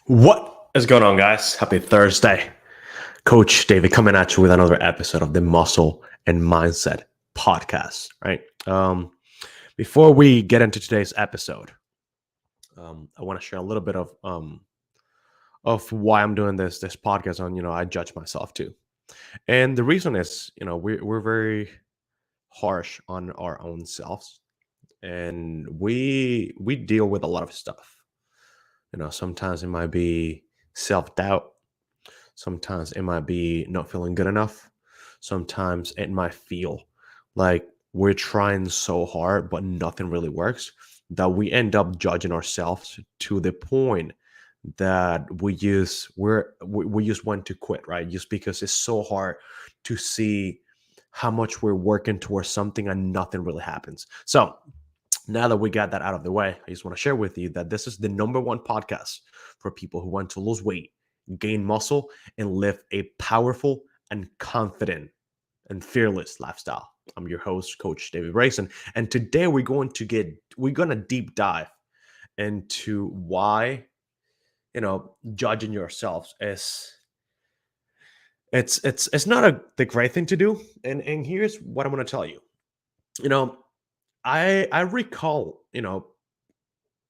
What is going on, guys? Happy Thursday. Coach David coming at you with another episode of the Muscle and Mindset podcast, right? Before we get into today's episode, I want to share a little bit of why I'm doing this podcast on, I judge myself too. And the reason is, we're very harsh on our own selves, and we deal with a lot of stuff. Sometimes it might be self-doubt. Sometimes it might be not feeling good enough. Sometimes it might feel like we're trying so hard, but nothing really works, that we end up judging ourselves to the point that we just want to quit, right? Just because it's so hard to see how much we're working towards something and nothing really happens. So now that we got that out of the way, I just want to share with you that this is the number one podcast for people who want to lose weight, gain muscle, and live a powerful and confident and fearless lifestyle. I'm your host, Coach David Brayson, and today we're gonna deep dive into why judging yourselves is it's not the great thing to do. And here's what I'm gonna tell you. You know, I recall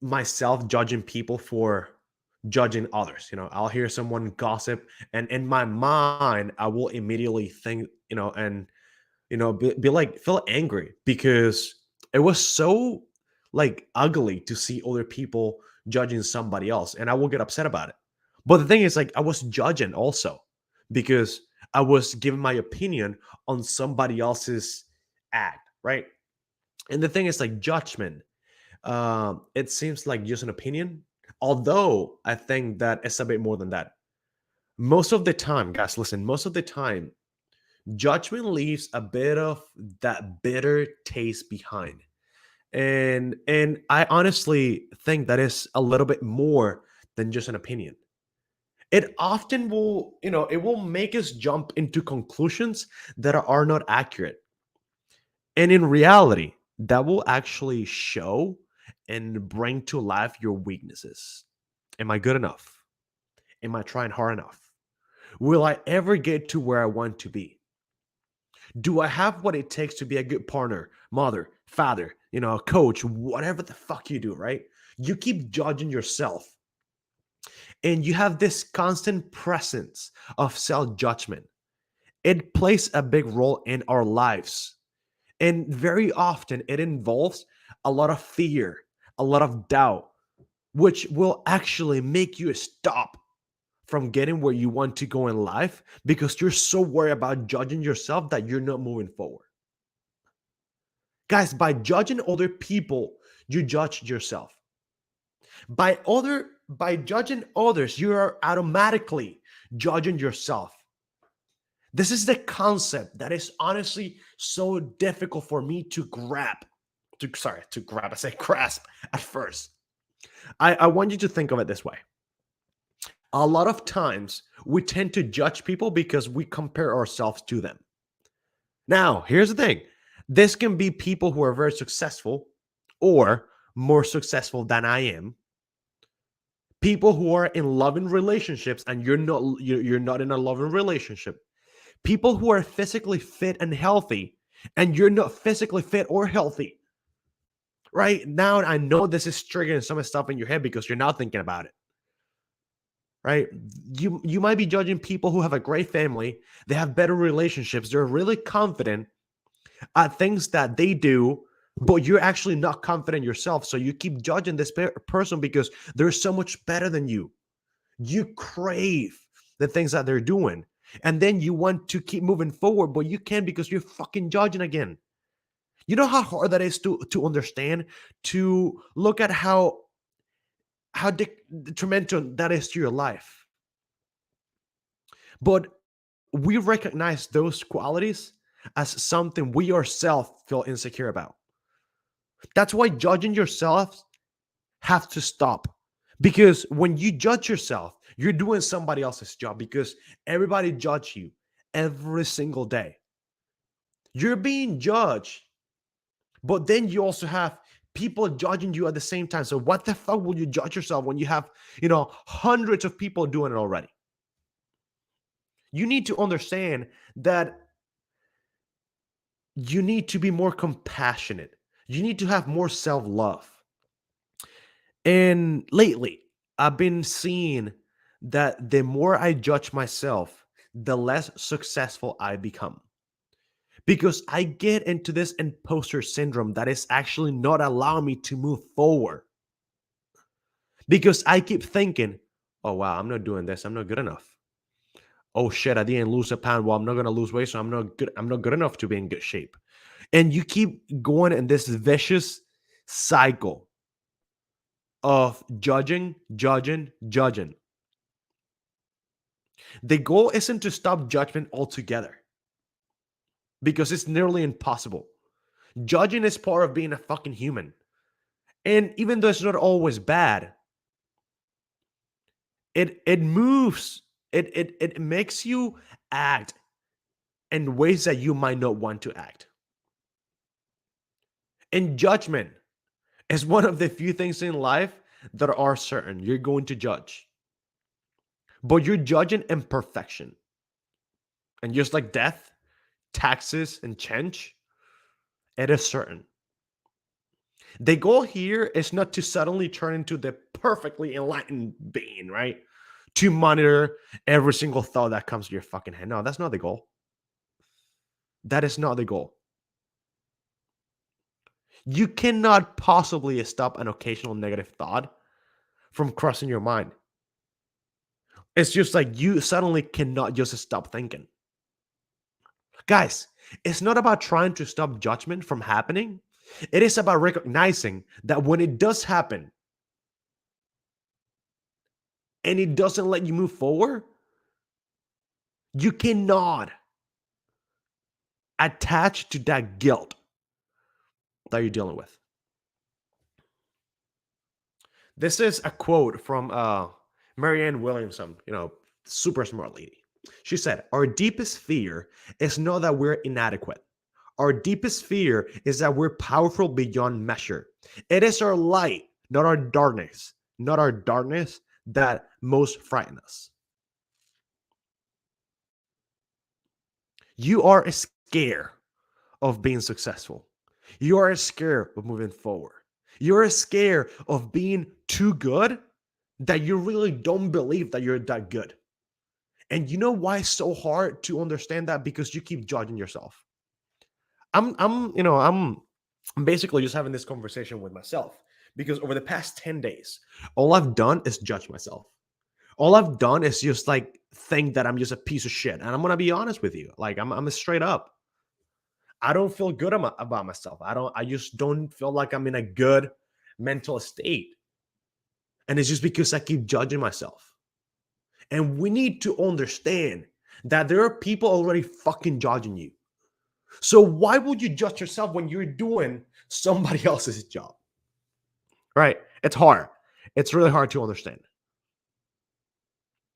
myself judging people for judging others. I'll hear someone gossip, and in my mind I will immediately think, and be like, feel angry because it was so like ugly to see other people judging somebody else, and I will get upset about it. But the thing is, like, I was judging also because I was giving my opinion on somebody else's act, right? And the thing is, like, judgment, it seems like just an opinion, although I think that it's a bit more than that. Most of the time, guys, listen, most of the time, judgment leaves a bit of that bitter taste behind. And I honestly think that is a little bit more than just an opinion. It often will, it will make us jump into conclusions that are not accurate. And in reality, that will actually show and bring to life your weaknesses. Am I good enough? Am I trying hard enough? Will I ever get to where I want to be? Do I have what it takes to be a good partner, mother, father, coach, whatever the fuck you do, right? You keep judging yourself, and you have this constant presence of self judgment. It plays a big role in our lives. And very often it involves a lot of fear, a lot of doubt, which will actually make you stop from getting where you want to go in life because you're so worried about judging yourself that you're not moving forward. Guys, by judging other people, you judge yourself. By judging others, you are automatically judging yourself. This is the concept that is honestly so difficult for me to grab, I say grasp at first. I want you to think of it this way. A lot of times we tend to judge people because we compare ourselves to them. Now, here's the thing. This can be people who are very successful or more successful than I am. People who are in loving relationships and you're not in a loving relationship. People who are physically fit and healthy and you're not physically fit or healthy. Right now, I know this is triggering some stuff in your head because you're not thinking about it. Right? You might be judging people who have a great family, they have better relationships, they're really confident at things that they do, but you're actually not confident yourself. So you keep judging this person because they're so much better than you. You crave the things that they're doing. And then you want to keep moving forward, but you can't because you're fucking judging again. You know how hard that is to understand, to look at how detrimental that is to your life. But we recognize those qualities as something we ourselves feel insecure about. That's why judging yourself has to stop. Because when you judge yourself, you're doing somebody else's job because everybody judge you every single day. You're being judged, but then you also have people judging you at the same time. So what the fuck will you judge yourself when you have, hundreds of people doing it already? You need to understand that you need to be more compassionate. You need to have more self-love. And lately, I've been seeing that the more I judge myself, the less successful I become. Because I get into this imposter syndrome that is actually not allowing me to move forward. Because I keep thinking, oh, wow, I'm not doing this. I'm not good enough. Oh, shit, I didn't lose a pound. Well, I'm not going to lose weight, so I'm not good. I'm not good enough to be in good shape. And you keep going in this vicious cycle of judging, judging, judging. The goal isn't to stop judgment altogether because it's nearly impossible. Judging is part of being a fucking human. And even though it's not always bad, it moves, it makes you act in ways that you might not want to act. And judgment is one of the few things in life that are certain. You're going to judge. But you're judging imperfection. And just like death, taxes, and change, it is certain. The goal here is not to suddenly turn into the perfectly enlightened being, right? To monitor every single thought that comes to your fucking head. No, that's not the goal. That is not the goal. You cannot possibly stop an occasional negative thought from crossing your mind. It's just like you suddenly cannot just stop thinking. Guys, it's not about trying to stop judgment from happening. It is about recognizing that when it does happen and it doesn't let you move forward, you cannot attach to that guilt that you're dealing with. This is a quote from Marianne Williamson, super smart lady. She said, "Our deepest fear is not that we're inadequate. Our deepest fear is that we're powerful beyond measure. It is our light, not our darkness that most frighten us." You are scared of being successful. You are scared of moving forward. You're scared of being too good that you really don't believe that you're that good. And you know why it's so hard to understand that? Because you keep judging yourself. I'm basically just having this conversation with myself because over the past 10 days, all I've done is judge myself. All I've done is just like think that I'm just a piece of shit. And I'm gonna be honest with you. Like I'm straight up. I don't feel good about myself. I just don't feel like I'm in a good mental state. And it's just because I keep judging myself. And we need to understand that there are people already fucking judging you. So why would you judge yourself when you're doing somebody else's job? Right? It's hard. It's really hard to understand.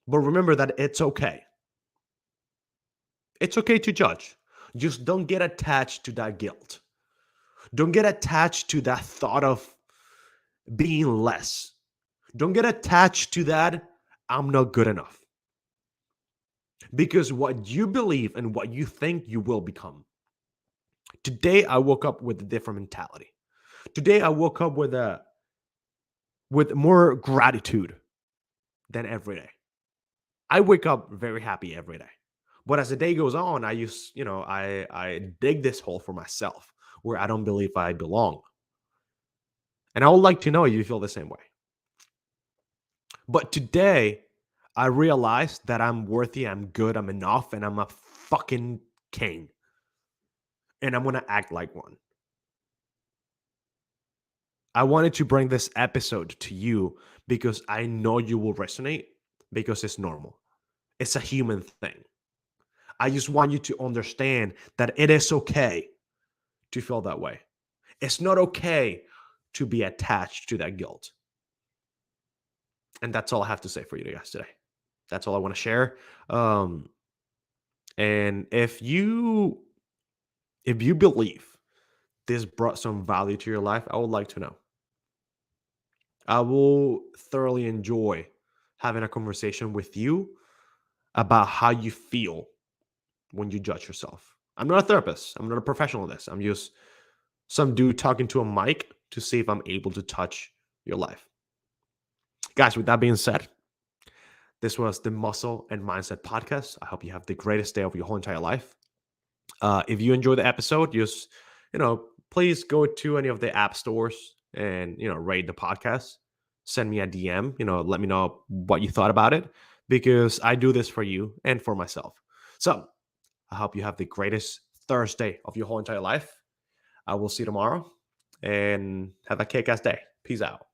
But remember that it's okay. It's okay to judge. Just don't get attached to that guilt. Don't get attached to that thought of being less. Don't get attached to that, I'm not good enough. Because what you believe and what you think you will become. Today, I woke up with a different mentality. Today, I woke up with more gratitude than every day. I wake up very happy every day. But as the day goes on, I dig this hole for myself where I don't believe I belong. And I would like to know if you feel the same way. But today, I realized that I'm worthy, I'm good, I'm enough, and I'm a fucking king. And I'm going to act like one. I wanted to bring this episode to you because I know you will resonate because it's normal. It's a human thing. I just want you to understand that it is okay to feel that way. It's not okay to be attached to that guilt. And that's all I have to say for you guys today. That's all I want to share. And if you believe this brought some value to your life, I would like to know. I will thoroughly enjoy having a conversation with you about how you feel when you judge yourself. I'm not a therapist. I'm not a professional in this. I'm just some dude talking to a mic to see if I'm able to touch your life. Guys, with that being said, this was the Muscle and Mindset podcast. I hope you have the greatest day of your whole entire life. If you enjoyed the episode, just please go to any of the app stores and rate the podcast. Send me a DM. Let me know what you thought about it because I do this for you and for myself. So I hope you have the greatest Thursday of your whole entire life. I will see you tomorrow and have a kick-ass day. Peace out.